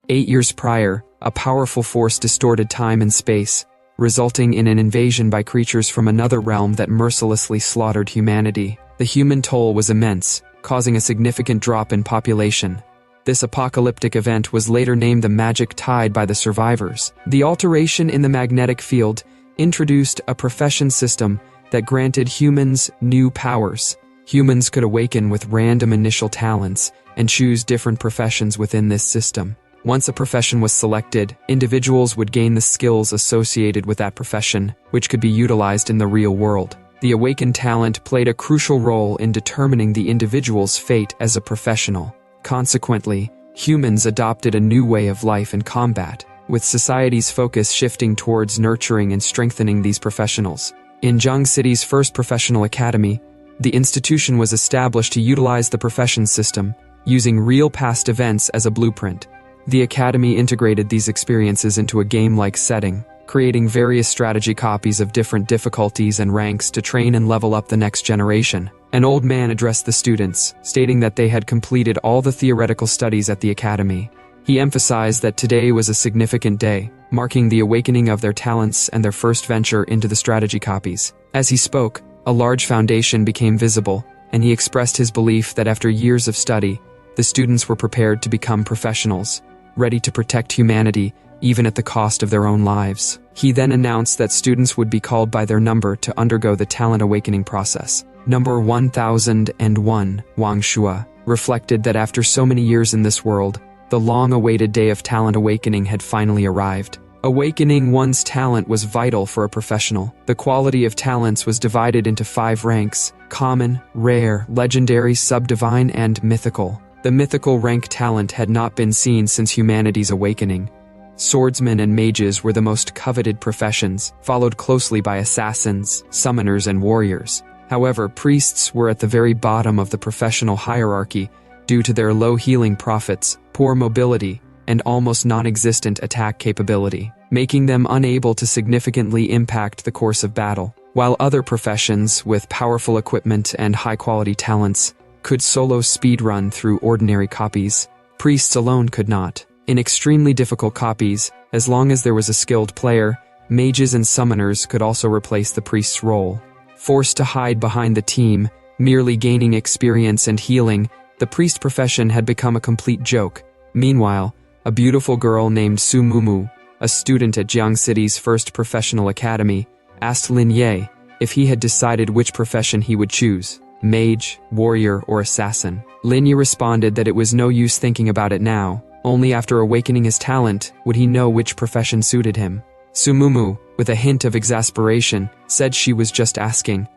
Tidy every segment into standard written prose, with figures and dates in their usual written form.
8 years prior, a powerful force distorted time and space, resulting in an invasion by creatures from another realm that mercilessly slaughtered humanity. The human toll was immense, causing a significant drop in population. This apocalyptic event was later named the Magic Tide by the survivors. The alteration in the magnetic field introduced a profession system that granted humans new powers. Humans could awaken with random initial talents and choose different professions within this system. Once a profession was selected, individuals would gain the skills associated with that profession, which could be utilized in the real world. The awakened talent played a crucial role in determining the individual's fate as a professional. Consequently, humans adopted a new way of life and combat, with society's focus shifting towards nurturing and strengthening these professionals. In Jiang City's first professional academy, the institution was established to utilize the profession system, using real past events as a blueprint. The academy integrated these experiences into a game-like setting, creating various strategy copies of different difficulties and ranks to train and level up the next generation. An old man addressed the students, stating that they had completed all the theoretical studies at the academy. He emphasized that today was a significant day, marking the awakening of their talents and their first venture into the strategy copies. As he spoke, a large foundation became visible, and he expressed his belief that after years of study, the students were prepared to become professionals, ready to protect humanity, even at the cost of their own lives. He then announced that students would be called by their number to undergo the talent awakening process. Number 1001, Wang Shua, reflected that after so many years in this world, the long-awaited day of talent awakening had finally arrived. Awakening one's talent was vital for a professional. The quality of talents was divided into 5 ranks: common, rare, legendary, subdivine, and mythical. The mythical rank talent had not been seen since humanity's awakening. Swordsmen and mages were the most coveted professions, followed closely by assassins, summoners, and warriors. However, priests were at the very bottom of the professional hierarchy due to their low healing profits, poor mobility, and almost non-existent attack capability, making them unable to significantly impact the course of battle. While other professions with powerful equipment and high-quality talents could solo speedrun through ordinary copies, priests alone could not. In extremely difficult copies, as long as there was a skilled player, mages and summoners could also replace the priest's role. Forced to hide behind the team, merely gaining experience and healing, the priest profession had become a complete joke. Meanwhile, a beautiful girl named Su Mumu, a student at Jiang City's first professional academy, asked Lin Ye if he had decided which profession he would choose: mage, warrior, or assassin. Lin Ye responded that it was no use thinking about it now. Only after awakening his talent would he know which profession suited him. Su Mumu, with a hint of exasperation, said she was just asking.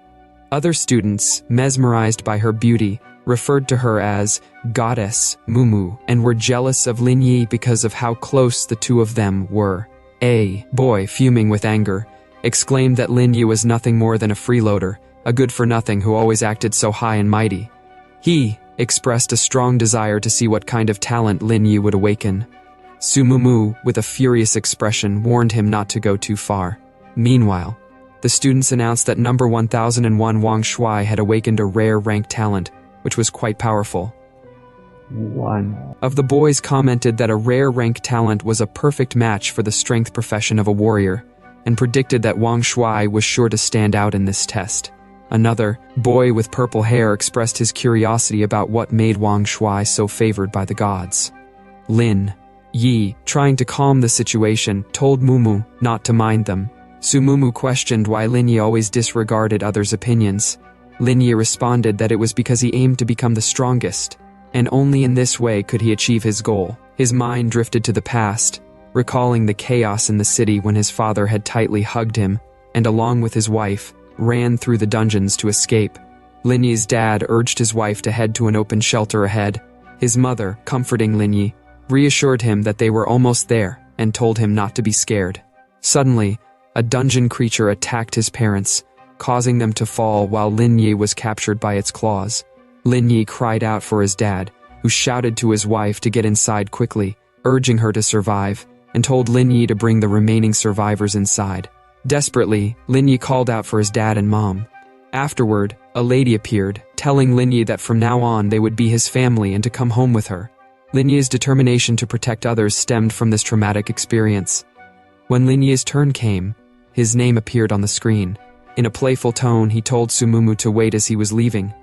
Other students, mesmerized by her beauty, referred to her as Goddess Mumu and were jealous of Lin Yi because of how close the two of them were. A boy, fuming with anger, exclaimed that Lin Yi was nothing more than a freeloader, a good-for-nothing who always acted so high and mighty. He expressed a strong desire to see what kind of talent Lin Yi would awaken. Su Mumu, with a furious expression, warned him not to go too far. Meanwhile, the students announced that number 1001 Wang Shuai had awakened a rare rank talent, which was quite powerful. One of the boys commented that a rare rank talent was a perfect match for the strength profession of a warrior, and predicted that Wang Shuai was sure to stand out in this test. Another boy with purple hair expressed his curiosity about what made Wang Shuai so favored by the gods. Lin Yi, trying to calm the situation, told Mumu not to mind them. Su Mumu questioned why Lin Yi always disregarded others' opinions. Lin Yi responded that it was because he aimed to become the strongest, and only in this way could he achieve his goal. His mind drifted to the past, recalling the chaos in the city when his father had tightly hugged him, and along with his wife, ran through the dungeons to escape. Lin Yi's dad urged his wife to head to an open shelter ahead. His mother, comforting Lin Yi, reassured him that they were almost there and told him not to be scared. Suddenly, a dungeon creature attacked his parents, causing them to fall while Lin Yi was captured by its claws. Lin Yi cried out for his dad, who shouted to his wife to get inside quickly, urging her to survive, and told Lin Yi to bring the remaining survivors inside. Desperately, Lin Yi called out for his dad and mom. Afterward, a lady appeared, telling Lin Yi that from now on they would be his family and to come home with her. Lin Ye's determination to protect others stemmed from this traumatic experience. When Lin Ye's turn came, his name appeared on the screen. In a playful tone, he told Sumumu to wait as he was leaving.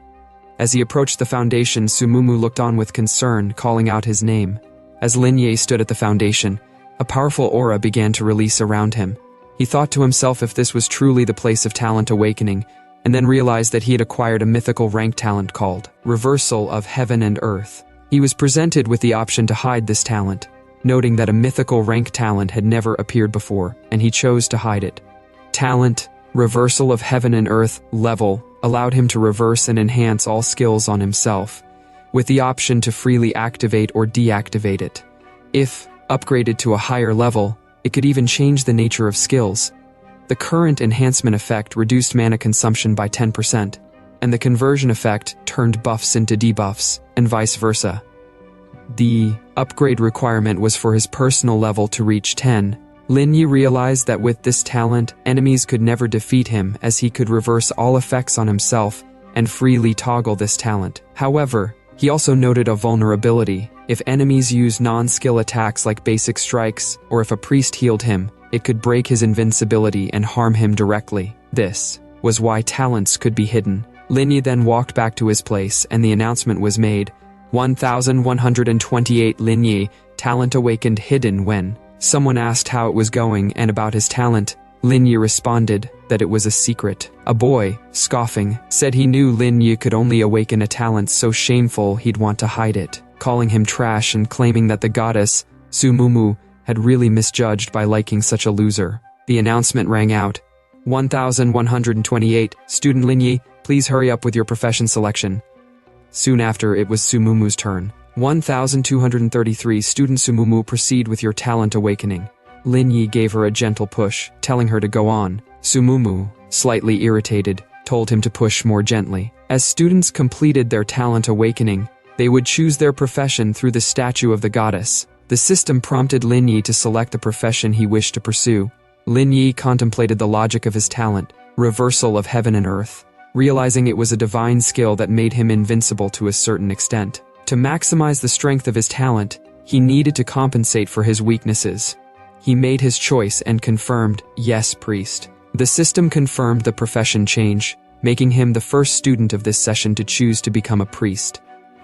As he approached the foundation, Sumumu looked on with concern, calling out his name. As Lin Ye stood at the foundation, a powerful aura began to release around him. He thought to himself if this was truly the place of talent awakening, and then realized that he had acquired a mythical rank talent called Reversal of Heaven and Earth. He was presented with the option to hide this talent, noting that a mythical rank talent had never appeared before, and he chose to hide it. Talent, Reversal of Heaven and Earth, level, allowed him to reverse and enhance all skills on himself, with the option to freely activate or deactivate it. If upgraded to a higher level, it could even change the nature of skills. The current enhancement effect reduced mana consumption by 10%, and the conversion effect turned buffs into debuffs, and vice versa. The upgrade requirement was for his personal level to reach 10. Lin Yi realized that with this talent, enemies could never defeat him as he could reverse all effects on himself and freely toggle this talent. However, he also noted a vulnerability. If enemies used non-skill attacks like basic strikes, or if a priest healed him, it could break his invincibility and harm him directly. This was why talents could be hidden. Lin Yi then walked back to his place and the announcement was made. 1128 Lin Yi, talent awakened hidden. When someone asked how it was going and about his talent, Lin Yi responded that it was a secret. A boy, scoffing, said he knew Lin Yi could only awaken a talent so shameful he'd want to hide it, calling him trash and claiming that the goddess, Sumumu, had really misjudged by liking such a loser. The announcement rang out. 1128, student Lin Yi, please hurry up with your profession selection. Soon after, it was Sumumu's turn. 1233, student Sumumu, proceed with your talent awakening. Lin Yi gave her a gentle push, telling her to go on. Sumumu, slightly irritated, told him to push more gently. As students completed their talent awakening, they would choose their profession through the statue of the goddess. The system prompted Lin Yi to select the profession he wished to pursue. Lin Yi contemplated the logic of his talent, Reversal of Heaven and Earth, realizing it was a divine skill that made him invincible to a certain extent. To maximize the strength of his talent, he needed to compensate for his weaknesses. He made his choice and confirmed, yes, priest. The system confirmed the profession change, making him the first student of this session to choose to become a priest.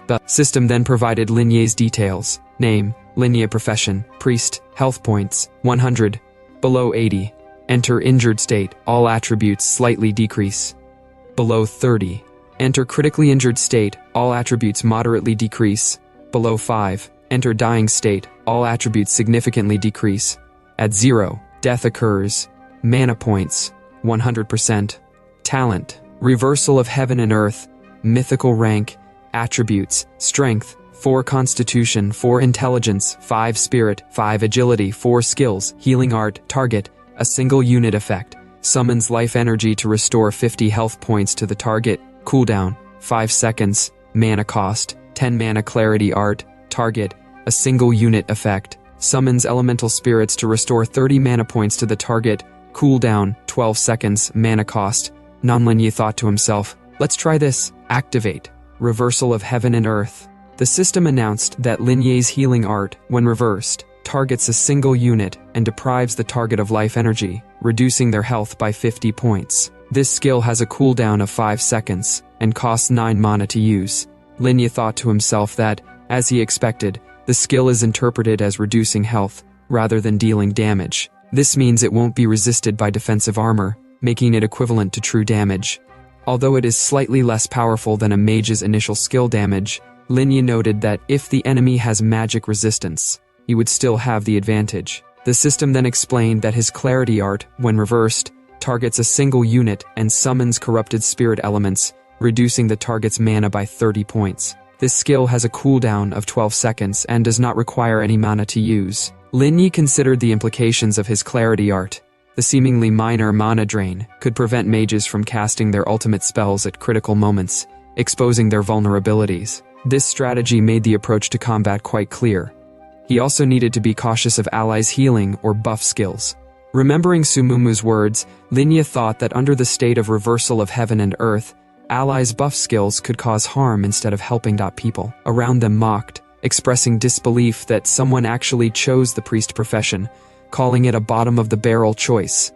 The system then provided Lin Ye's details. Name, Lin Ye. Profession, priest, health points, 100. Below 80. Enter injured state, all attributes slightly decrease. Below 30. Enter critically injured state, all attributes moderately decrease. Below 5. Enter dying state, all attributes significantly decrease. At 0, death occurs. Mana points, 100%. Talent, Reversal of Heaven and Earth, mythical rank, attributes, strength, 4 constitution, 4 intelligence, 5 spirit, 5 agility, 4 skills, healing art, target, a single unit effect, summons life energy to restore 50 health points to the target, cooldown, 5 seconds, mana cost, 10 mana clarity art, target, a single unit effect, summons elemental spirits to restore 30 mana points to the target, cooldown, 12 seconds, mana cost. Lin Yi thought to himself, let's try this. Activate, Reversal of Heaven and Earth. The system announced that Lin Ye's healing art, when reversed, targets a single unit and deprives the target of life energy, reducing their health by 50 points. This skill has a cooldown of 5 seconds and costs 9 mana to use. Lin Yi thought to himself that, as he expected, the skill is interpreted as reducing health, rather than dealing damage. This means it won't be resisted by defensive armor, making it equivalent to true damage. Although it is slightly less powerful than a mage's initial skill damage, Lin Yi noted that if the enemy has magic resistance, he would still have the advantage. The system then explained that his clarity art, when reversed, targets a single unit and summons corrupted spirit elements, reducing the target's mana by 30 points. This skill has a cooldown of 12 seconds and does not require any mana to use. Lin Yi considered the implications of his clarity art. The seemingly minor mana drain could prevent mages from casting their ultimate spells at critical moments, exposing their vulnerabilities. This strategy made the approach to combat quite clear. He also needed to be cautious of allies' healing or buff skills. Remembering Sumumu's words, Lin Yi thought that under the state of Reversal of Heaven and Earth, allies' buff skills could cause harm instead of helping. People around them mocked, expressing disbelief that someone actually chose the priest profession, calling it a bottom-of-the-barrel choice.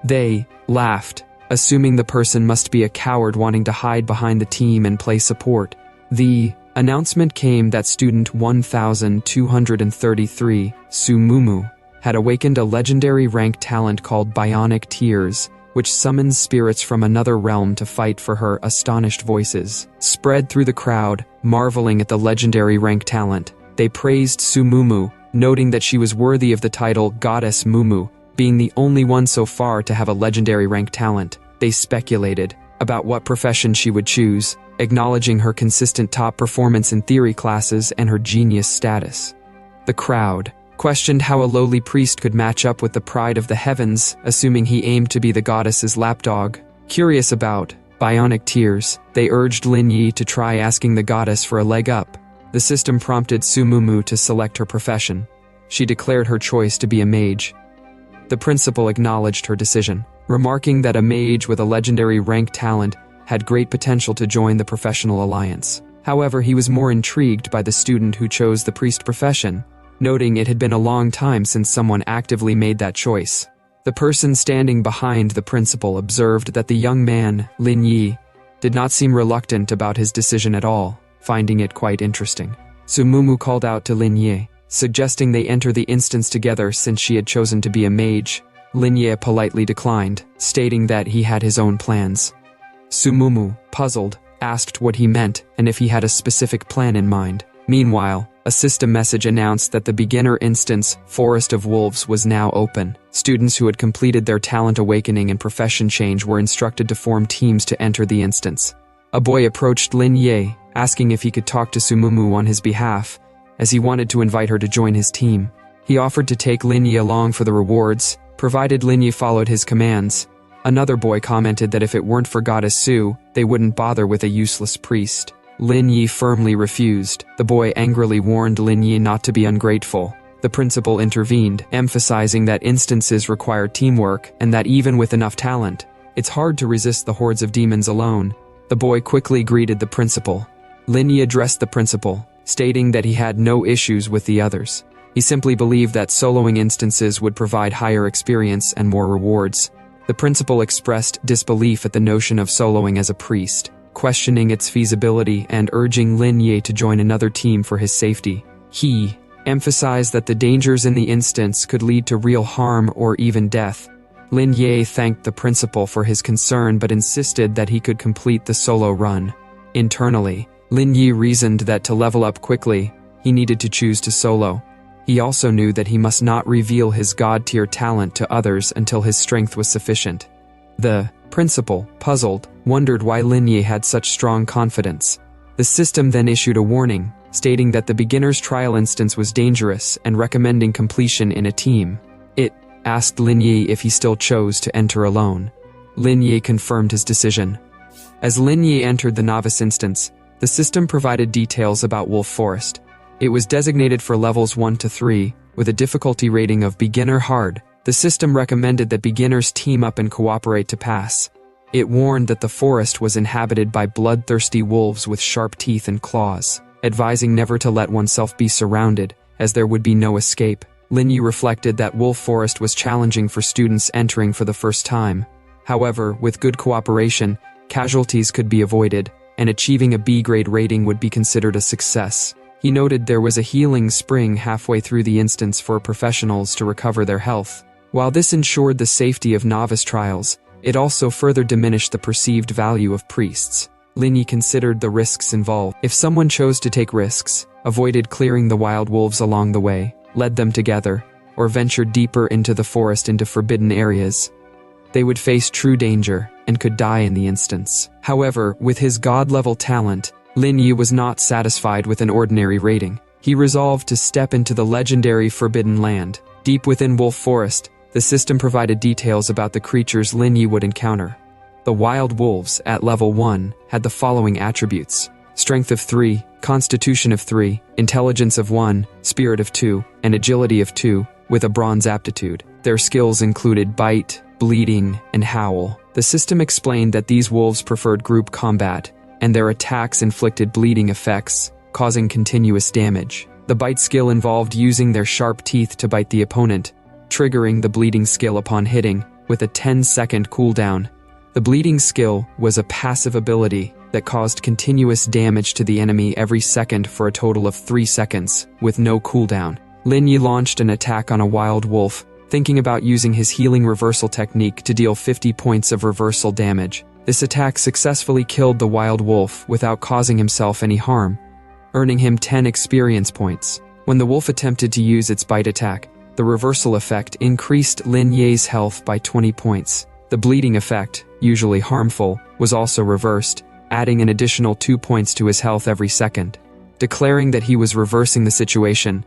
They laughed, assuming the person must be a coward wanting to hide behind the team and play support. The announcement came that student 1233, Sumumu, had awakened a legendary rank talent called Bionic Tears, which summons spirits from another realm to fight for her. Astonished voices spread through the crowd, marveling at the legendary rank talent. They praised Sumumu, noting that she was worthy of the title Goddess Mumu, being the only one so far to have a legendary rank talent. They speculated about what profession she would choose, acknowledging her consistent top performance in theory classes and her genius status. The crowd questioned how a lowly priest could match up with the pride of the heavens, assuming he aimed to be the goddess's lapdog. Curious about Bionic Tears, they urged Lin Yi to try asking the goddess for a leg up. The system prompted Sumumu to select her profession. She declared her choice to be a mage. The principal acknowledged her decision, remarking that a mage with a legendary rank talent had great potential to join the professional alliance. However, he was more intrigued by the student who chose the priest profession, noting it had been a long time since someone actively made that choice. The person standing behind the principal observed that the young man, Lin Yi, did not seem reluctant about his decision at all, finding it quite interesting. Sumumu called out to Lin Yi, suggesting they enter the instance together since she had chosen to be a mage. Lin Yi politely declined, stating that he had his own plans. Sumumu, puzzled, asked what he meant and if he had a specific plan in mind. Meanwhile, a system message announced that the beginner instance, Forest of Wolves, was now open. Students who had completed their talent awakening and profession change were instructed to form teams to enter the instance. A boy approached Lin Yi, asking if he could talk to Sumumu on his behalf, as he wanted to invite her to join his team. He offered to take Lin Yi along for the rewards, provided Lin Yi followed his commands. Another boy commented that if it weren't for Goddess Su, they wouldn't bother with a useless priest. Lin Yi firmly refused. The boy angrily warned Lin Yi not to be ungrateful. The principal intervened, emphasizing that instances require teamwork and that even with enough talent, it's hard to resist the hordes of demons alone. The boy quickly greeted the principal. Lin Yi addressed the principal, stating that he had no issues with the others. He simply believed that soloing instances would provide higher experience and more rewards. The principal expressed disbelief at the notion of soloing as a priest, questioning its feasibility and urging Lin Yi to join another team for his safety. He emphasized that the dangers in the instance could lead to real harm or even death. Lin Yi thanked the principal for his concern but insisted that he could complete the solo run. Internally, Lin Yi reasoned that to level up quickly, he needed to choose to solo. He also knew that he must not reveal his god-tier talent to others until his strength was sufficient. The principal, puzzled, wondered why Lin Yi had such strong confidence. The system then issued a warning, stating that the beginner's trial instance was dangerous and recommending completion in a team. It asked Lin Yi if he still chose to enter alone. Lin Yi confirmed his decision. As Lin Yi entered the novice instance, the system provided details about Wolf Forest. It was designated for levels 1 to 3, with a difficulty rating of beginner hard. The system recommended that beginners team up and cooperate to pass. It warned that the forest was inhabited by bloodthirsty wolves with sharp teeth and claws, advising never to let oneself be surrounded, as there would be no escape. Lin Yi reflected that Wolf Forest was challenging for students entering for the first time. However, with good cooperation, casualties could be avoided, and achieving a B-grade rating would be considered a success. He noted there was a healing spring halfway through the instance for professionals to recover their health. While this ensured the safety of novice trials, it also further diminished the perceived value of priests. Lin Yi considered the risks involved. If someone chose to take risks, avoided clearing the wild wolves along the way, led them together, or ventured deeper into the forest into forbidden areas, they would face true danger and could die in the instance. However, with his god-level talent, Lin Yi was not satisfied with an ordinary rating. He resolved to step into the legendary Forbidden Land. Deep within Wolf Forest, the system provided details about the creatures Lin Yi would encounter. The wild wolves, at level 1, had the following attributes: strength of 3, constitution of 3, intelligence of 1, spirit of 2, and agility of 2, with a bronze aptitude. Their skills included bite, bleeding, and howl. The system explained that these wolves preferred group combat, and their attacks inflicted bleeding effects, causing continuous damage. The bite skill involved using their sharp teeth to bite the opponent, triggering the bleeding skill upon hitting, with a 10-second cooldown. The bleeding skill was a passive ability that caused continuous damage to the enemy every second for a total of 3 seconds, with no cooldown. Lin Yi launched an attack on a wild wolf, thinking about using his healing reversal technique to deal 50 points of reversal damage. This attack successfully killed the wild wolf without causing himself any harm, earning him 10 experience points. When the wolf attempted to use its bite attack, the reversal effect increased Lin Yi's health by 20 points. The bleeding effect, usually harmful, was also reversed, adding an additional 2 points to his health every second. Declaring that he was reversing the situation,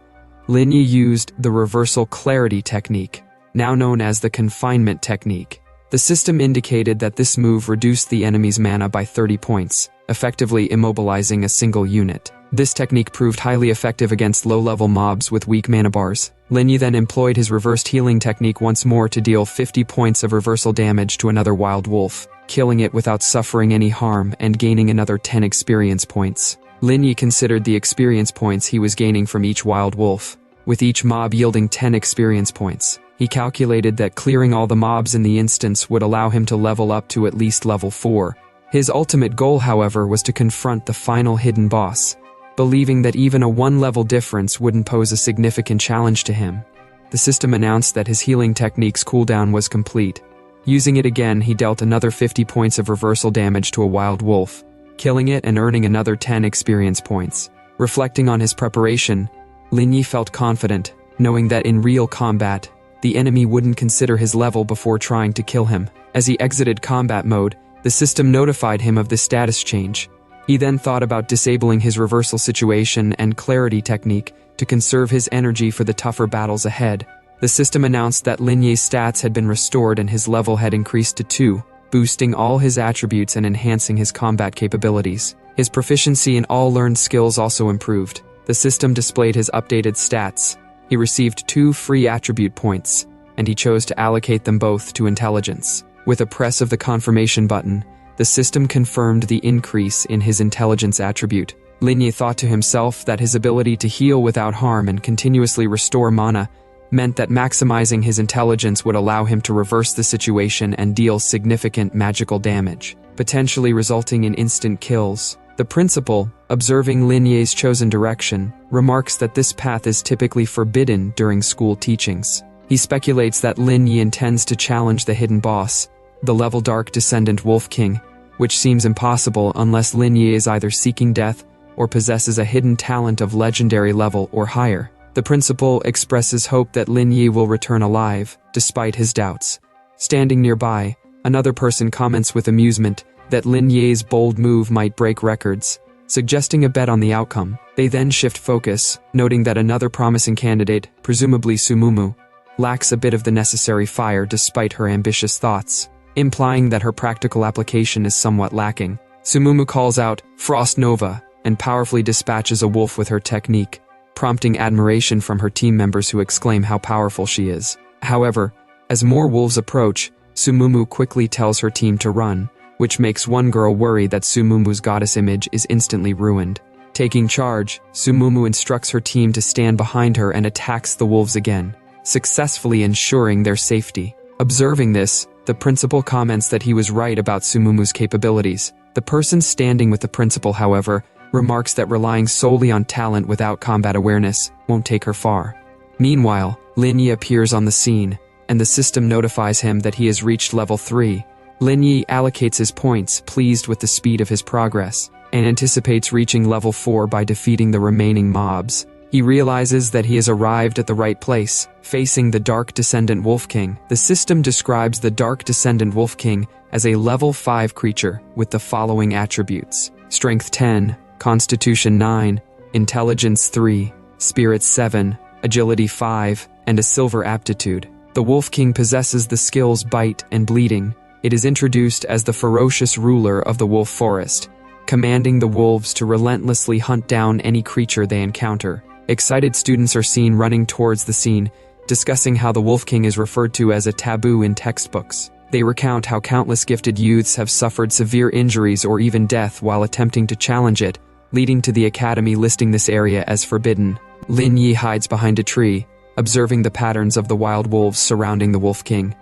Lin Yi used the reversal clarity technique, now known as the confinement technique. The system indicated that this move reduced the enemy's mana by 30 points, effectively immobilizing a single unit. This technique proved highly effective against low-level mobs with weak mana bars. Lin Yi then employed his reversed healing technique once more to deal 50 points of reversal damage to another wild wolf, killing it without suffering any harm and gaining another 10 experience points. Lin Yi considered the experience points he was gaining from each wild wolf, with each mob yielding 10 experience points. He calculated that clearing all the mobs in the instance would allow him to level up to at least level 4. His ultimate goal, however, was to confront the final hidden boss, believing that even a 1-level difference wouldn't pose a significant challenge to him. The system announced that his healing technique's cooldown was complete. Using it again, he dealt another 50 points of reversal damage to a wild wolf, killing it and earning another 10 experience points. Reflecting on his preparation, Lin Yi felt confident, knowing that in real combat, the enemy wouldn't consider his level before trying to kill him. As he exited combat mode, the system notified him of the status change. He then thought about disabling his reversal situation and clarity technique to conserve his energy for the tougher battles ahead. The system announced that Lin Yi's stats had been restored and his level had increased to 2, boosting all his attributes and enhancing his combat capabilities. His proficiency in all learned skills also improved. The system displayed his updated stats. He received 2 free attribute points, and he chose to allocate them both to intelligence. With a press of the confirmation button, the system confirmed the increase in his intelligence attribute. Lin Yi thought to himself that his ability to heal without harm and continuously restore mana meant that maximizing his intelligence would allow him to reverse the situation and deal significant magical damage, potentially resulting in instant kills. The principal, observing Lin Yi's chosen direction, remarks that this path is typically forbidden during school teachings. He speculates that Lin Yi intends to challenge the hidden boss, the level Dark Descendant Wolf King, which seems impossible unless Lin Yi is either seeking death or possesses a hidden talent of legendary level or higher. The principal expresses hope that Lin Yi will return alive, despite his doubts. Standing nearby, another person comments with amusement that Lin Yi's bold move might break records, suggesting a bet on the outcome. They then shift focus, noting that another promising candidate, presumably Sumumu, lacks a bit of the necessary fire despite her ambitious thoughts, implying that her practical application is somewhat lacking. Sumumu calls out, "Frost Nova," and powerfully dispatches a wolf with her technique, prompting admiration from her team members who exclaim how powerful she is. However, as more wolves approach, Sumumu quickly tells her team to run, which makes one girl worry that Sumumu's goddess image is instantly ruined. Taking charge, Sumumu instructs her team to stand behind her and attacks the wolves again, successfully ensuring their safety. Observing this, the principal comments that he was right about Sumumu's capabilities. The person standing with the principal, however, remarks that relying solely on talent without combat awareness won't take her far. Meanwhile, Lin Yi appears on the scene, and the system notifies him that he has reached level 3. Lin Yi allocates his points, pleased with the speed of his progress, and anticipates reaching level 4 by defeating the remaining mobs. He realizes that he has arrived at the right place, facing the Dark Descendant Wolf King. The system describes the Dark Descendant Wolf King as a level 5 creature with the following attributes: Strength 10, Constitution 9, Intelligence 3, Spirit 7, Agility 5, and a Silver Aptitude. The Wolf King possesses the skills Bite and Bleeding. It is introduced as the ferocious ruler of the wolf forest, commanding the wolves to relentlessly hunt down any creature they encounter. Excited students are seen running towards the scene, discussing how the Wolf King is referred to as a taboo in textbooks. They recount how countless gifted youths have suffered severe injuries or even death while attempting to challenge it, leading to the academy listing this area as forbidden. Lin Yi hides behind a tree, observing the patterns of the wild wolves surrounding the Wolf King.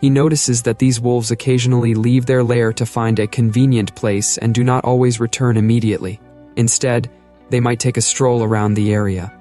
He notices that these wolves occasionally leave their lair to find a convenient place and do not always return immediately. Instead, they might take a stroll around the area.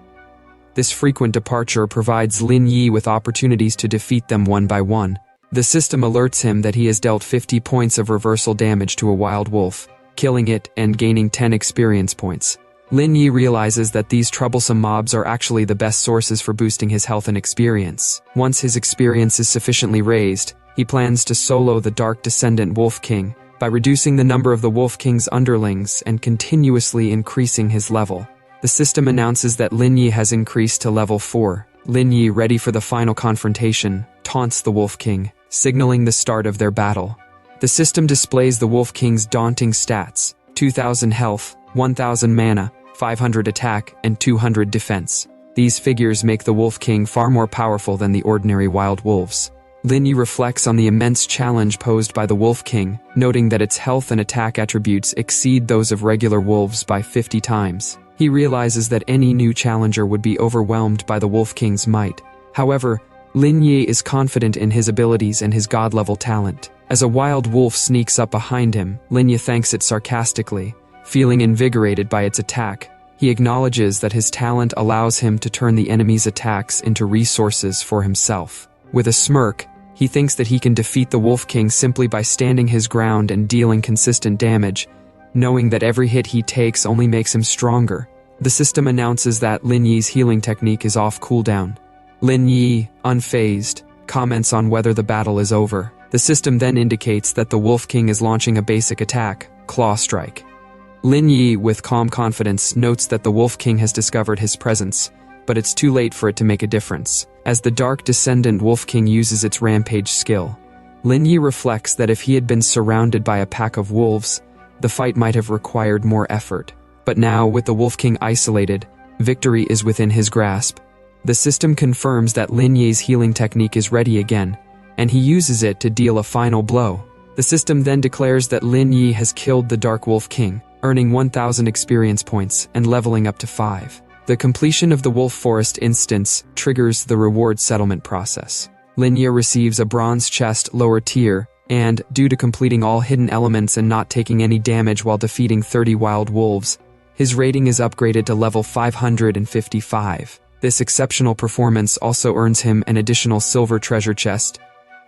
This frequent departure provides Lin Yi with opportunities to defeat them one by one. The system alerts him that he has dealt 50 points of reversal damage to a wild wolf, killing it and gaining 10 experience points. Lin Yi realizes that these troublesome mobs are actually the best sources for boosting his health and experience. Once his experience is sufficiently raised, he plans to solo the Dark Descendant Wolf King by reducing the number of the Wolf King's underlings and continuously increasing his level. The system announces that Lin Yi has increased to level 4. Lin Yi, ready for the final confrontation, taunts the Wolf King, signaling the start of their battle. The system displays the Wolf King's daunting stats: 2,000 health, 1,000 mana, 500 attack, and 200 defense. These figures make the Wolf King far more powerful than the ordinary wild wolves. Lin Yi reflects on the immense challenge posed by the Wolf King, noting that its health and attack attributes exceed those of regular wolves by 50 times. He realizes that any new challenger would be overwhelmed by the Wolf King's might. However, Lin Yi is confident in his abilities and his god-level talent. As a wild wolf sneaks up behind him, Lin Yi thanks it sarcastically. Feeling invigorated by its attack, he acknowledges that his talent allows him to turn the enemy's attacks into resources for himself. With a smirk, he thinks that he can defeat the Wolf King simply by standing his ground and dealing consistent damage, knowing that every hit he takes only makes him stronger. The system announces that Lin Yi's healing technique is off cooldown. Lin Yi, unfazed, comments on whether the battle is over. The system then indicates that the Wolf King is launching a basic attack, Claw Strike. Lin Yi, with calm confidence, notes that the Wolf King has discovered his presence, but it's too late for it to make a difference. As the Dark Descendant Wolf King uses its Rampage skill, Lin Yi reflects that if he had been surrounded by a pack of wolves, the fight might have required more effort. But now, with the Wolf King isolated, victory is within his grasp. The system confirms that Lin Yi's healing technique is ready again, and he uses it to deal a final blow. The system then declares that Lin Yi has killed the Dark Wolf King, earning 1,000 experience points and leveling up to 5. The completion of the Wolf Forest instance triggers the reward settlement process. Lin Yi receives a bronze chest lower tier, and, due to completing all hidden elements and not taking any damage while defeating 30 wild wolves, his rating is upgraded to level 555. This exceptional performance also earns him an additional silver treasure chest,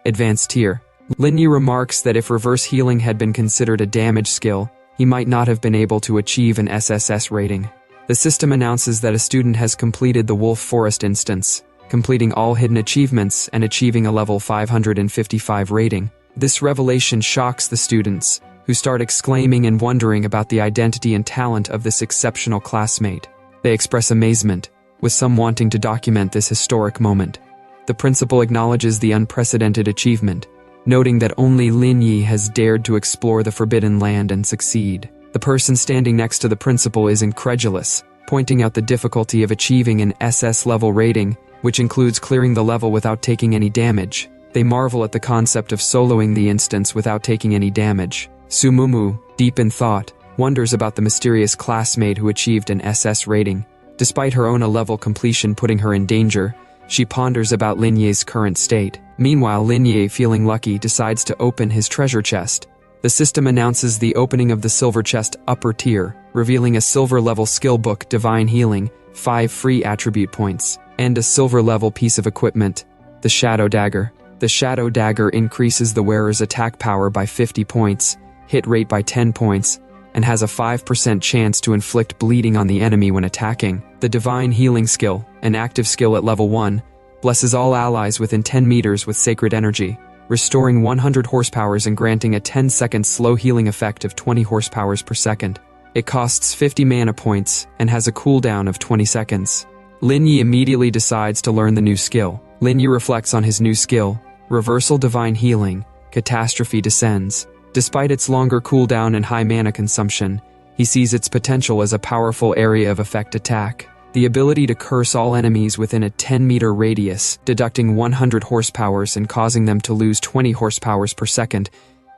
advanced tier. Lin Yi remarks that if reverse healing had been considered a damage skill, he might not have been able to achieve an SSS rating. The system announces that a student has completed the Wolf Forest instance, completing all hidden achievements and achieving a level 555 rating. This revelation shocks the students, who start exclaiming and wondering about the identity and talent of this exceptional classmate. They express amazement, with some wanting to document this historic moment. The principal acknowledges the unprecedented achievement, noting that only Lin Yi has dared to explore the Forbidden Land and succeed. The person standing next to the principal is incredulous, pointing out the difficulty of achieving an SS level rating, which includes clearing the level without taking any damage. They marvel at the concept of soloing the instance without taking any damage. Sumumu, deep in thought, wonders about the mysterious classmate who achieved an SS rating. Despite her own A-level completion putting her in danger, she ponders about Lin Yi's current state. Meanwhile, Lin Yi, feeling lucky, decides to open his treasure chest. The system announces the opening of the silver chest upper tier, revealing a silver-level skill book, Divine Healing, 5 free attribute points, and a silver-level piece of equipment, the Shadow Dagger. The Shadow Dagger increases the wearer's attack power by 50 points, hit rate by 10 points, and has a 5% chance to inflict bleeding on the enemy when attacking. The Divine Healing skill, an active skill at level 1, blesses all allies within 10 meters with sacred energy, restoring 100 horsepower and granting a 10-second slow healing effect of 20 horsepower per second. It costs 50 mana points and has a cooldown of 20 seconds. Lin Yi immediately decides to learn the new skill. Lin Yi reflects on his new skill, Reversal Divine Healing, Catastrophe Descends. Despite its longer cooldown and high mana consumption, he sees its potential as a powerful area of effect attack. The ability to curse all enemies within a 10-meter radius, deducting 100 horsepower and causing them to lose 20 horsepower per second,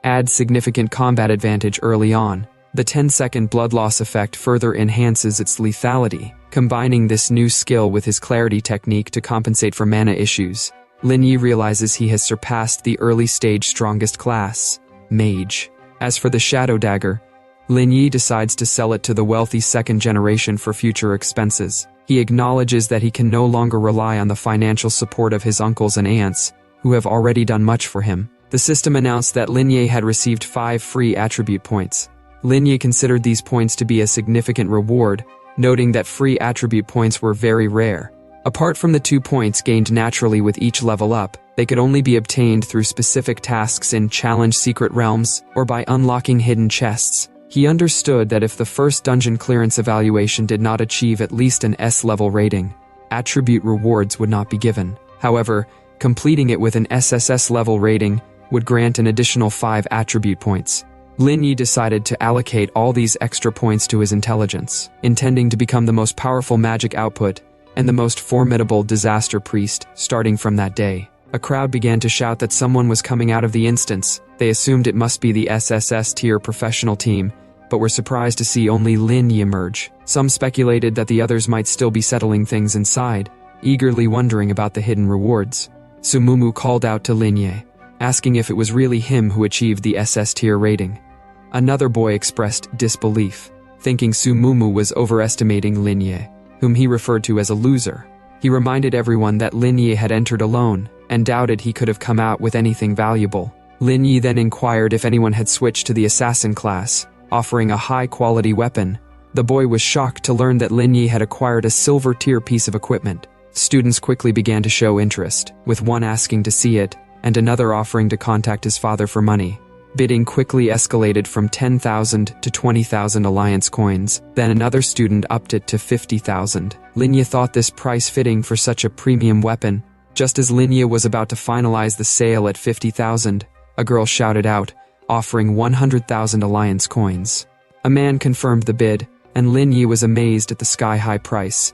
adds significant combat advantage early on. The 10-second blood loss effect further enhances its lethality, combining this new skill with his clarity technique to compensate for mana issues. Lin Yi realizes he has surpassed the early-stage strongest class, Mage. As for the Shadow Dagger, Lin Yi decides to sell it to the wealthy second generation for future expenses. He acknowledges that he can no longer rely on the financial support of his uncles and aunts, who have already done much for him. The system announced that Lin Yi had received 5 free attribute points. Lin Yi considered these points to be a significant reward, noting that free attribute points were very rare. Apart from the 2 points gained naturally with each level up, they could only be obtained through specific tasks in Challenge Secret Realms or by unlocking hidden chests. He understood that if the first dungeon clearance evaluation did not achieve at least an S-level rating, attribute rewards would not be given. However, completing it with an SSS level rating would grant an additional 5 attribute points. Lin Yi decided to allocate all these extra points to his intelligence, intending to become the most powerful magic output and the most formidable disaster priest starting from that day. A crowd began to shout that someone was coming out of the instance. They assumed it must be the SSS tier professional team, but were surprised to see only Lin Yi emerge. Some speculated that the others might still be settling things inside, eagerly wondering about the hidden rewards. Sumumu called out to Lin Yi, asking if it was really him who achieved the SS tier rating. Another boy expressed disbelief, thinking Sumumu was overestimating Lin Yi, whom he referred to as a loser. He reminded everyone that Lin Yi had entered alone, and doubted he could have come out with anything valuable. Lin Yi then inquired if anyone had switched to the assassin class, offering a high-quality weapon. The boy was shocked to learn that Lin Yi had acquired a silver-tier piece of equipment. Students quickly began to show interest, with one asking to see it, and another offering to contact his father for money. Bidding quickly escalated from 10,000 to 20,000 alliance coins, then another student upped it to 50,000. Lin Yi thought this price fitting for such a premium weapon. Just as Lin Yi was about to finalize the sale at 50,000, a girl shouted out, offering 100,000 alliance coins. A man confirmed the bid, and Lin Yi was amazed at the sky-high price.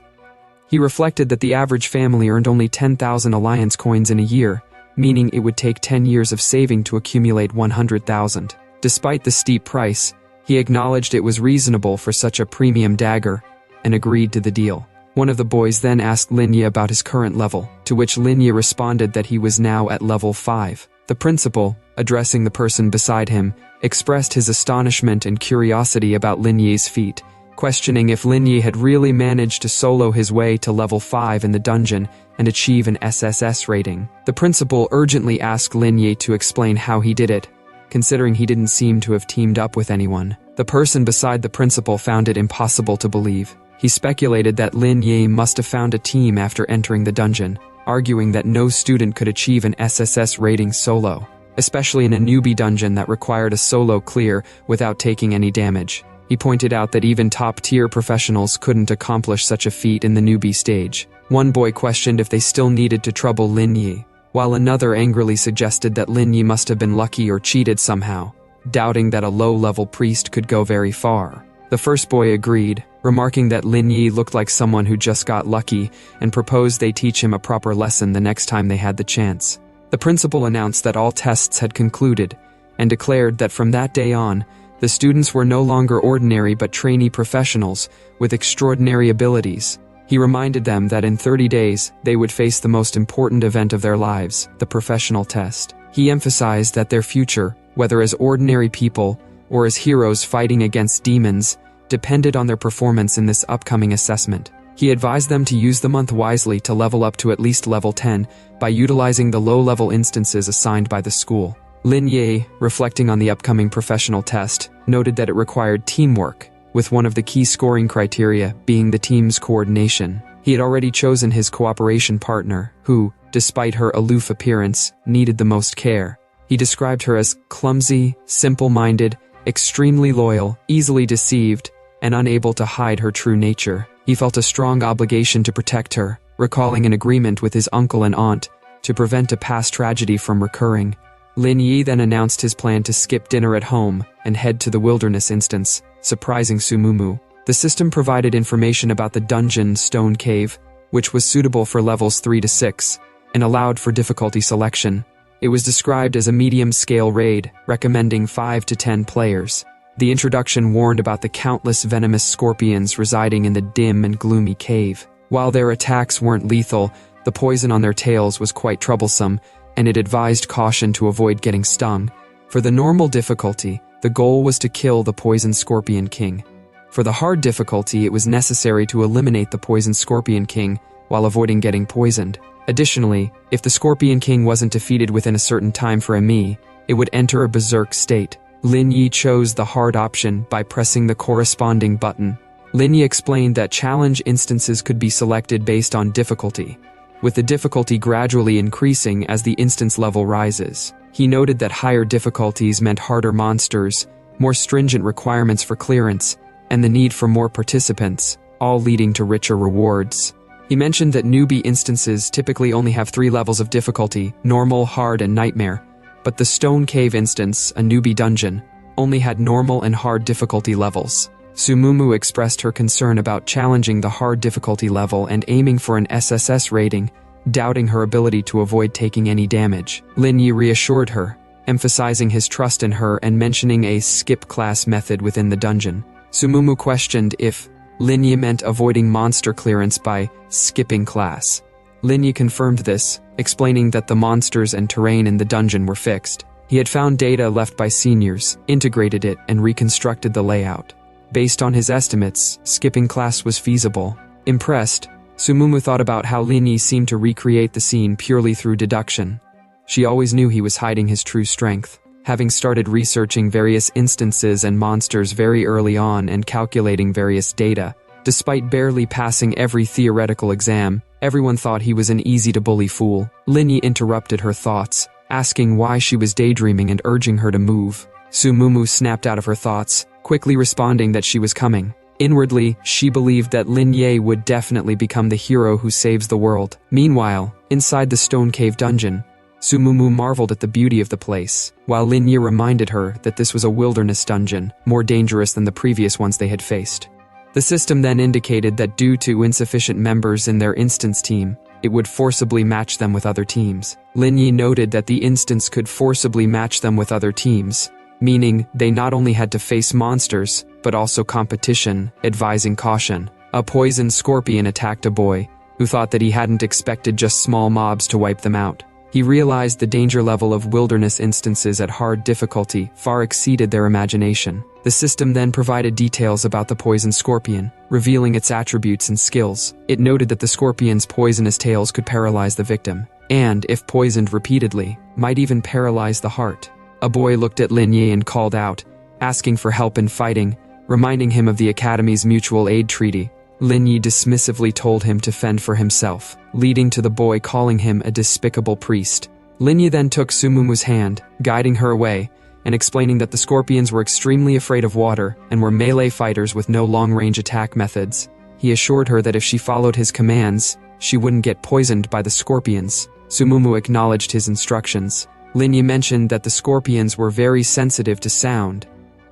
He reflected that the average family earned only 10,000 alliance coins in a year, meaning it would take 10 years of saving to accumulate 100,000. Despite the steep price, he acknowledged it was reasonable for such a premium dagger, and agreed to the deal. One of the boys then asked Lin Yi about his current level, to which Lin Yi responded that he was now at level 5. The principal, addressing the person beside him, expressed his astonishment and curiosity about Lin Yi's feat, questioning if Lin Yi had really managed to solo his way to level 5 in the dungeon and achieve an SSS rating. The principal urgently asked Lin Yi to explain how he did it, considering he didn't seem to have teamed up with anyone. The person beside the principal found it impossible to believe. He speculated that Lin Yi must have found a team after entering the dungeon, arguing that no student could achieve an SSS rating solo, especially in a newbie dungeon that required a solo clear without taking any damage. He pointed out that even top-tier professionals couldn't accomplish such a feat in the newbie stage. One boy questioned if they still needed to trouble Lin Yi, while another angrily suggested that Lin Yi must have been lucky or cheated somehow, doubting that a low-level priest could go very far. The first boy agreed, remarking that Lin Yi looked like someone who just got lucky and proposed they teach him a proper lesson the next time they had the chance. The principal announced that all tests had concluded and declared that from that day on, the students were no longer ordinary but trainee professionals with extraordinary abilities. He reminded them that in 30 days, they would face the most important event of their lives, the professional test. He emphasized that their future, whether as ordinary people or as heroes fighting against demons, depended on their performance in this upcoming assessment. He advised them to use the month wisely to level up to at least level 10 by utilizing the low-level instances assigned by the school. Lin Yi, reflecting on the upcoming professional test, noted that it required teamwork, with one of the key scoring criteria being the team's coordination. He had already chosen his cooperation partner, who, despite her aloof appearance, needed the most care. He described her as clumsy, simple-minded, extremely loyal, easily deceived, and unable to hide her true nature. He felt a strong obligation to protect her, recalling an agreement with his uncle and aunt to prevent a past tragedy from recurring. Lin Yi then announced his plan to skip dinner at home and head to the wilderness instance, surprising Sumumu. The system provided information about the dungeon Stone Cave, which was suitable for levels 3 to 6, and allowed for difficulty selection. It was described as a medium-scale raid, recommending 5 to 10 players. The introduction warned about the countless venomous scorpions residing in the dim and gloomy cave. While their attacks weren't lethal, the poison on their tails was quite troublesome, and it advised caution to avoid getting stung. For the normal difficulty, the goal was to kill the poison scorpion king. For the hard difficulty, it was necessary to eliminate the poison scorpion king while avoiding getting poisoned. Additionally, if the scorpion king wasn't defeated within a certain time frame, it would enter a berserk state. Lin Yi chose the hard option by pressing the corresponding button. Lin Yi explained that challenge instances could be selected based on difficulty, with the difficulty gradually increasing as the instance level rises. He noted that higher difficulties meant harder monsters, more stringent requirements for clearance, and the need for more participants, all leading to richer rewards. He mentioned that newbie instances typically only have 3 levels of difficulty: normal, hard, and nightmare, but the Stone Cave instance, a newbie dungeon, only had normal and hard difficulty levels. Sumumu expressed her concern about challenging the hard difficulty level and aiming for an SSS rating, doubting her ability to avoid taking any damage. Lin Yi reassured her, emphasizing his trust in her and mentioning a skip class method within the dungeon. Sumumu questioned if Lin Yi meant avoiding monster clearance by skipping class. Lin Yi confirmed this, explaining that the monsters and terrain in the dungeon were fixed. He had found data left by seniors, integrated it, and reconstructed the layout. Based on his estimates, skipping class was feasible. Impressed, Sumumu thought about how Lin Yi seemed to recreate the scene purely through deduction. She always knew he was hiding his true strength. Having started researching various instances and monsters very early on and calculating various data, despite barely passing every theoretical exam, everyone thought he was an easy-to-bully fool. Lin Yi interrupted her thoughts, asking why she was daydreaming and urging her to move. Sumumu snapped out of her thoughts, quickly responding that she was coming. Inwardly, she believed that Lin Yi would definitely become the hero who saves the world. Meanwhile, inside the Stone Cave dungeon, Sumumu marveled at the beauty of the place, while Lin Yi reminded her that this was a wilderness dungeon, more dangerous than the previous ones they had faced. The system then indicated that due to insufficient members in their instance team, it would forcibly match them with other teams. Lin Yi noted that the instance could forcibly match them with other teams, meaning they not only had to face monsters, but also competition, advising caution. A poison scorpion attacked a boy, who thought that he hadn't expected just small mobs to wipe them out. He realized the danger level of wilderness instances at hard difficulty far exceeded their imagination. The system then provided details about the poison scorpion, revealing its attributes and skills. It noted that the scorpion's poisonous tails could paralyze the victim, and, if poisoned repeatedly, might even paralyze the heart. A boy looked at Lin Yi and called out, asking for help in fighting, reminding him of the Academy's mutual aid treaty. Lin Yi dismissively told him to fend for himself, leading to the boy calling him a despicable priest. Lin Yi then took Sumumu's hand, guiding her away, and explaining that the scorpions were extremely afraid of water and were melee fighters with no long-range attack methods. He assured her that if she followed his commands, she wouldn't get poisoned by the scorpions. Sumumu acknowledged his instructions. Lin Yi mentioned that the scorpions were very sensitive to sound,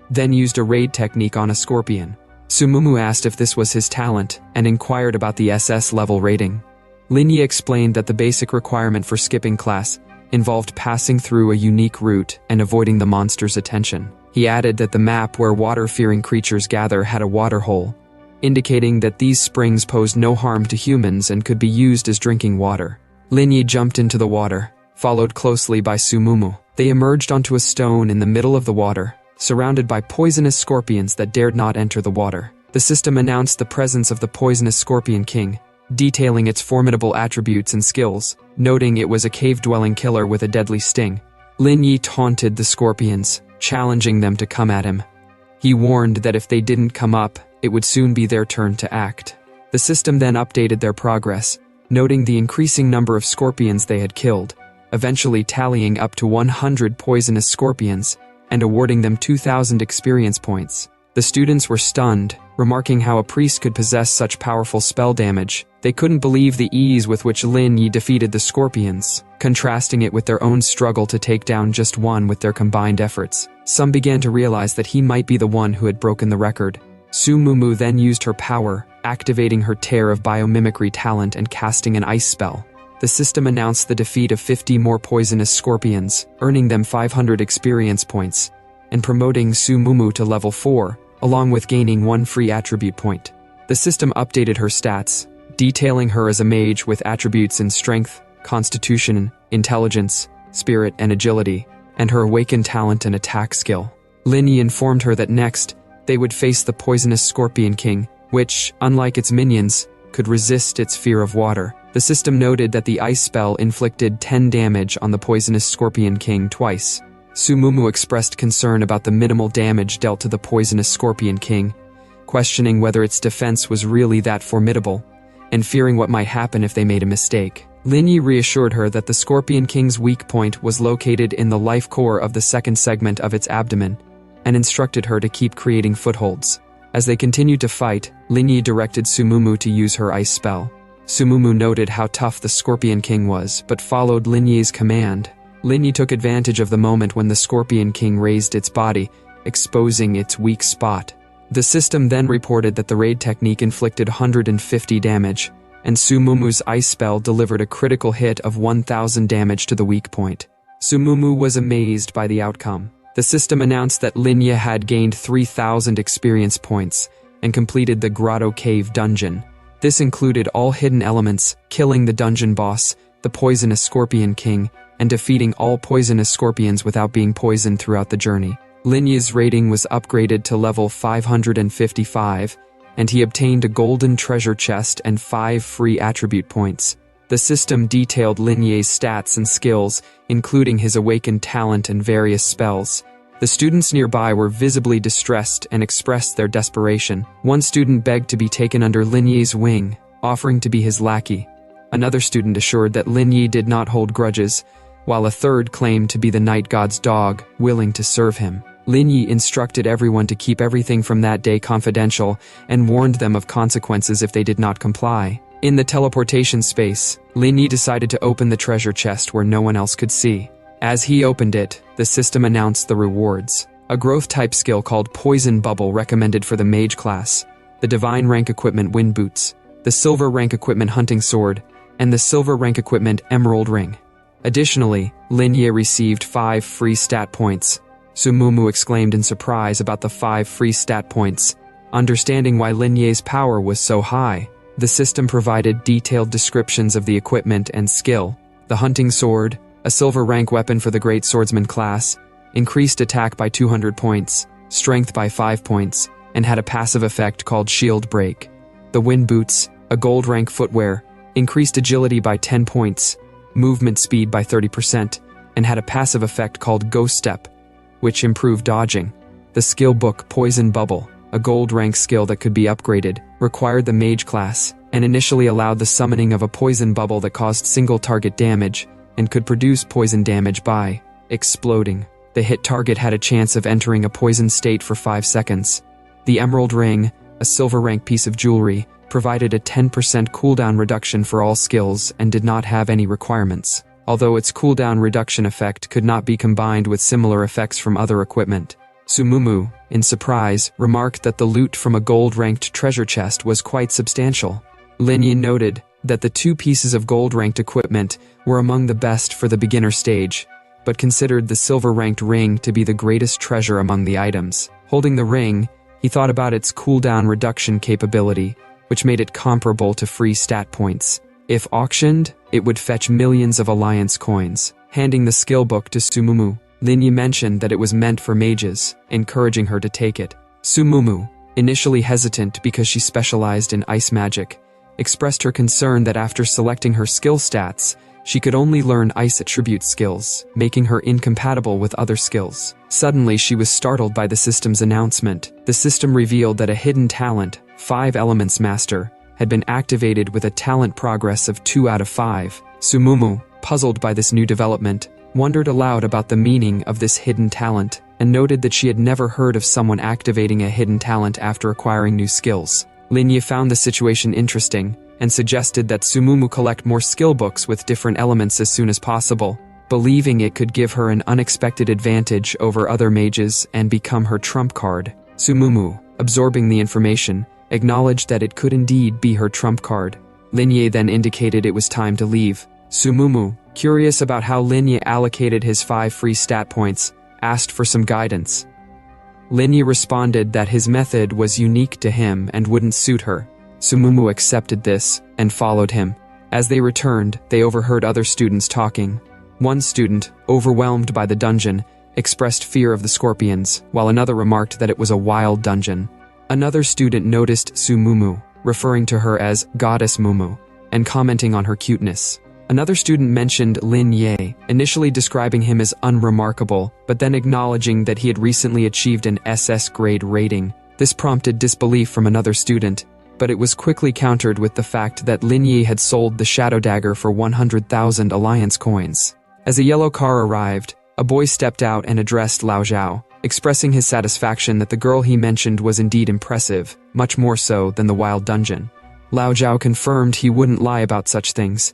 then used a raid technique on a scorpion. Sumumu asked if this was his talent, and inquired about the SS level rating. Lin Yi explained that the basic requirement for skipping class involved passing through a unique route and avoiding the monster's attention. He added that the map where water-fearing creatures gather had a water hole, indicating that these springs posed no harm to humans and could be used as drinking water. Lin Yi jumped into the water, followed closely by Sumumu. They emerged onto a stone in the middle of the water, surrounded by poisonous scorpions that dared not enter the water. The system announced the presence of the poisonous scorpion king, detailing its formidable attributes and skills, noting it was a cave-dwelling killer with a deadly sting. Lin Yi taunted the scorpions, challenging them to come at him. He warned that if they didn't come up, it would soon be their turn to act. The system then updated their progress, noting the increasing number of scorpions they had killed, eventually tallying up to 100 poisonous scorpions, and awarding them 2,000 experience points. The students were stunned, remarking how a priest could possess such powerful spell damage. They couldn't believe the ease with which Lin Yi defeated the scorpions, contrasting it with their own struggle to take down just one with their combined efforts. Some began to realize that he might be the one who had broken the record. Sumumu then used her power, activating her tear of biomimicry talent and casting an ice spell. The system announced the defeat of 50 more poisonous scorpions, earning them 500 experience points, and promoting Sumumu to level 4, along with gaining 1 free attribute point. The system updated her stats, detailing her as a mage with attributes in strength, constitution, intelligence, spirit, and agility, and her awakened talent and attack skill. Lin Yi informed her that next, they would face the poisonous Scorpion King, which, unlike its minions, could resist its fear of water. The system noted that the ice spell inflicted 10 damage on the poisonous Scorpion King twice. Sumumu expressed concern about the minimal damage dealt to the poisonous Scorpion King, questioning whether its defense was really that formidable, and fearing what might happen if they made a mistake. Lin Yi reassured her that the Scorpion King's weak point was located in the life core of the second segment of its abdomen, and instructed her to keep creating footholds. As they continued to fight, Lin Yi directed Sumumu to use her ice spell. Sumumu noted how tough the Scorpion King was, but followed Lin Yi's command. Lin Yi took advantage of the moment when the Scorpion King raised its body, exposing its weak spot. The system then reported that the raid technique inflicted 150 damage, and Sumumu's ice spell delivered a critical hit of 1000 damage to the weak point. Sumumu was amazed by the outcome. The system announced that Lin Yi had gained 3000 experience points and completed the Grotto Cave dungeon. This included all hidden elements, killing the dungeon boss, the poisonous Scorpion King, and defeating all poisonous scorpions without being poisoned throughout the journey. Lin Yi's rating was upgraded to level 555, and he obtained a golden treasure chest and 5 free attribute points. The system detailed Lin Yi's stats and skills, including his awakened talent and various spells. The students nearby were visibly distressed and expressed their desperation. One student begged to be taken under Lin Yi's wing, offering to be his lackey. Another student assured that Lin Yi did not hold grudges, while a third claimed to be the night god's dog, willing to serve him. Lin Yi instructed everyone to keep everything from that day confidential and warned them of consequences if they did not comply. In the teleportation space, Lin Yi decided to open the treasure chest where no one else could see. As he opened it, the system announced the rewards. A growth-type skill called Poison Bubble recommended for the Mage class, the Divine Rank Equipment Wind Boots, the Silver Rank Equipment Hunting Sword, and the Silver Rank Equipment Emerald Ring. Additionally, Lin Yi received 5 free stat points. Sumumu exclaimed in surprise about the 5 free stat points, understanding why Lin Yi's power was so high. The system provided detailed descriptions of the equipment and skill. The hunting sword, a silver rank weapon for the Great Swordsman class, increased attack by 200 points, strength by 5 points, and had a passive effect called Shield Break. The wind boots, a gold rank footwear, increased agility by 10 points, movement speed by 30%, and had a passive effect called Ghost Step, which improved dodging. The skill book Poison Bubble, a gold rank skill that could be upgraded, required the Mage class, and initially allowed the summoning of a poison bubble that caused single target damage, and could produce poison damage by exploding. The hit target had a chance of entering a poison state for 5 seconds. The Emerald Ring, a silver rank piece of jewelry, provided a 10% cooldown reduction for all skills and did not have any requirements, although its cooldown reduction effect could not be combined with similar effects from other equipment. Sumumu, in surprise, remarked that the loot from a gold-ranked treasure chest was quite substantial. Lin Yi noted that the 2 pieces of gold-ranked equipment were among the best for the beginner stage, but considered the silver-ranked ring to be the greatest treasure among the items. Holding the ring, he thought about its cooldown reduction capability, which made it comparable to free stat points. If auctioned, it would fetch millions of alliance coins. Handing the skill book to Sumumu, Lin Yi mentioned that it was meant for mages, encouraging her to take it. Sumumu, initially hesitant because she specialized in ice magic, expressed her concern that after selecting her skill stats, she could only learn ice attribute skills, making her incompatible with other skills. Suddenly, she was startled by the system's announcement. The system revealed that a hidden talent, 5 Elements Master, had been activated with a talent progress of 2 out of 5. Sumumu, puzzled by this new development, wondered aloud about the meaning of this hidden talent, and noted that she had never heard of someone activating a hidden talent after acquiring new skills. Lin Yi found the situation interesting, and suggested that Sumumu collect more skill books with different elements as soon as possible, believing it could give her an unexpected advantage over other mages and become her trump card. Sumumu, absorbing the information, acknowledged that it could indeed be her trump card. Lin Yi then indicated it was time to leave. Sumumu, curious about how Lin Yi allocated his 5 free stat points, asked for some guidance. Lin Yi responded that his method was unique to him and wouldn't suit her. Sumumu accepted this and followed him. As they returned, they overheard other students talking. One student, overwhelmed by the dungeon, expressed fear of the scorpions, while another remarked that it was a wild dungeon. Another student noticed Sumumu, referring to her as Goddess Mumu, and commenting on her cuteness. Another student mentioned Lin Ye, initially describing him as unremarkable, but then acknowledging that he had recently achieved an SS grade rating. This prompted disbelief from another student, but it was quickly countered with the fact that Lin Ye had sold the shadow dagger for 100,000 alliance coins. As a yellow car arrived, a boy stepped out and addressed Lao Zhao, expressing his satisfaction that the girl he mentioned was indeed impressive, much more so than the wild dungeon. Lao Zhao confirmed he wouldn't lie about such things.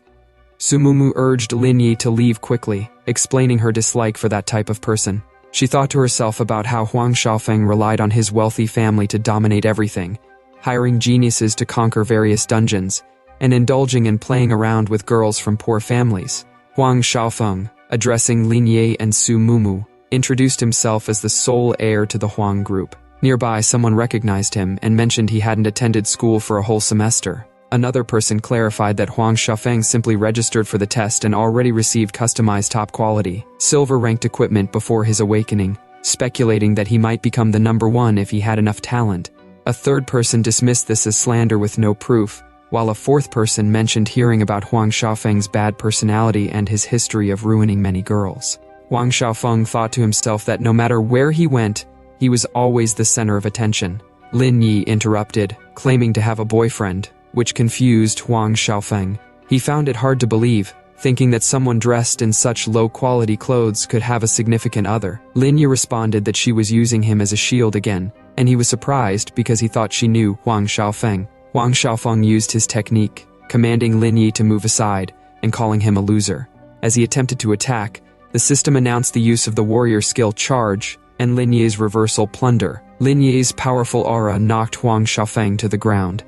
Sumumu urged Lin Yi to leave quickly, explaining her dislike for that type of person. She thought to herself about how Huang Shaofeng relied on his wealthy family to dominate everything, hiring geniuses to conquer various dungeons, and indulging in playing around with girls from poor families. Huang Shaofeng, addressing Lin Yi and Sumumu, introduced himself as the sole heir to the Huang group. Nearby, someone recognized him and mentioned he hadn't attended school for a whole semester. Another person clarified that Huang Shaofeng simply registered for the test and already received customized top-quality, silver-ranked equipment before his awakening, speculating that he might become the #1 if he had enough talent. A third person dismissed this as slander with no proof, while a fourth person mentioned hearing about Huang Shaofeng's bad personality and his history of ruining many girls. Huang Shaofeng thought to himself that no matter where he went, he was always the center of attention. Lin Yi interrupted, claiming to have a boyfriend, which confused Huang Shaofeng. He found it hard to believe, thinking that someone dressed in such low-quality clothes could have a significant other. Lin Yi responded that she was using him as a shield again, and he was surprised because he thought she knew Huang Shaofeng. Huang Shaofeng used his technique, commanding Lin Yi to move aside and calling him a loser. As he attempted to attack, the system announced the use of the warrior skill Charge and Lin Yi's reversal Plunder. Lin Yi's powerful aura knocked Huang Shaofeng to the ground.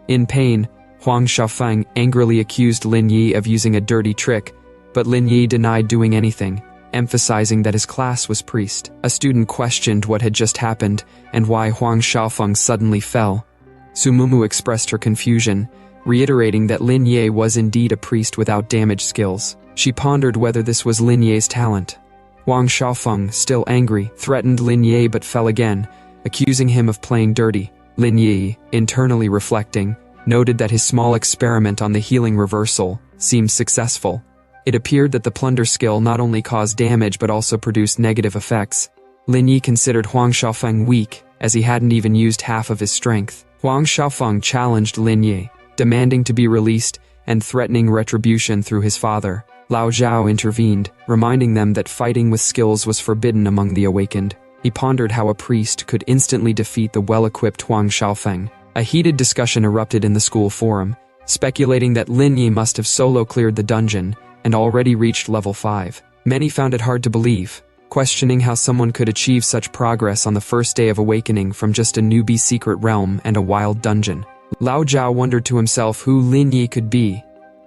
In pain, Huang Shaofeng angrily accused Lin Yi of using a dirty trick, but Lin Yi denied doing anything, emphasizing that his class was priest. A student questioned what had just happened and why Huang Shaofeng suddenly fell. Sumumu expressed her confusion, reiterating that Lin Yi was indeed a priest without damage skills. She pondered whether this was Lin Yi's talent. Huang Shaofeng, still angry, threatened Lin Yi but fell again, accusing him of playing dirty. Lin Yi, internally reflecting, noted that his small experiment on the healing reversal seemed successful. It appeared that the plunder skill not only caused damage but also produced negative effects. Lin Yi considered Huang Shaofeng weak, as he hadn't even used half of his strength. Huang Shaofeng challenged Lin Yi, demanding to be released and threatening retribution through his father. Lao Zhao intervened, reminding them that fighting with skills was forbidden among the awakened. He pondered how a priest could instantly defeat the well-equipped Huang Shaofeng. A heated discussion erupted in the school forum, speculating that Lin Yi must have solo cleared the dungeon and already reached level 5. Many found it hard to believe, questioning how someone could achieve such progress on the first day of awakening from just a newbie secret realm and a wild dungeon. Lao Zhao wondered to himself who Lin Yi could be.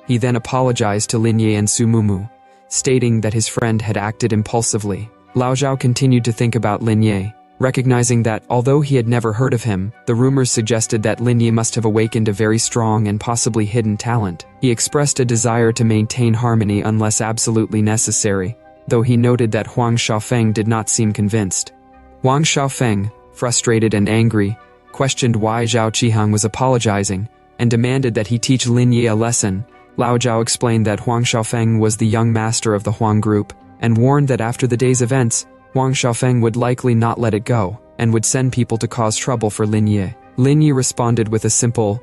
He then apologized to Lin Yi and Sumumu, stating that his friend had acted impulsively. Lao Zhao continued to think about Lin Yi, recognizing that, although he had never heard of him, the rumors suggested that Lin Yi must have awakened a very strong and possibly hidden talent. He expressed a desire to maintain harmony unless absolutely necessary, though he noted that Huang Shaofeng did not seem convinced. Huang Shaofeng, frustrated and angry, questioned why Zhao Qihang was apologizing, and demanded that he teach Lin Yi a lesson. Lao Zhao explained that Huang Shaofeng was the young master of the Huang group, and warned that after the day's events, Huang Shaofeng would likely not let it go, and would send people to cause trouble for Lin Yi. Lin Yi responded with a simple,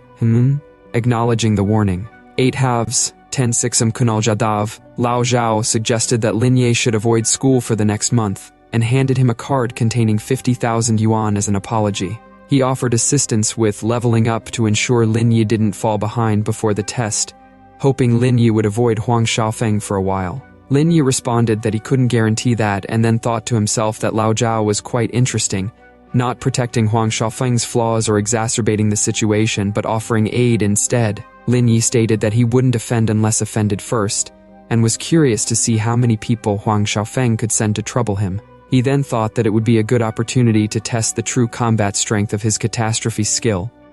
acknowledging the warning. 8 halves, 10 sixam kunal jadav. Lao Zhao suggested that Lin Yi should avoid school for the next month, and handed him a card containing 50,000 yuan as an apology. He offered assistance with leveling up to ensure Lin Yi didn't fall behind before the test, hoping Lin Yi would avoid Huang Shaofeng for a while. Lin Yi responded that he couldn't guarantee that, and then thought to himself that Lao Zhao was quite interesting, not protecting Huang Shaofeng's flaws or exacerbating the situation but offering aid instead. Lin Yi stated that he wouldn't offend unless offended first, and was curious to see how many people Huang Shaofeng could send to trouble him. He then thought that it would be a good opportunity to test the true combat strength of his catastrophe skill,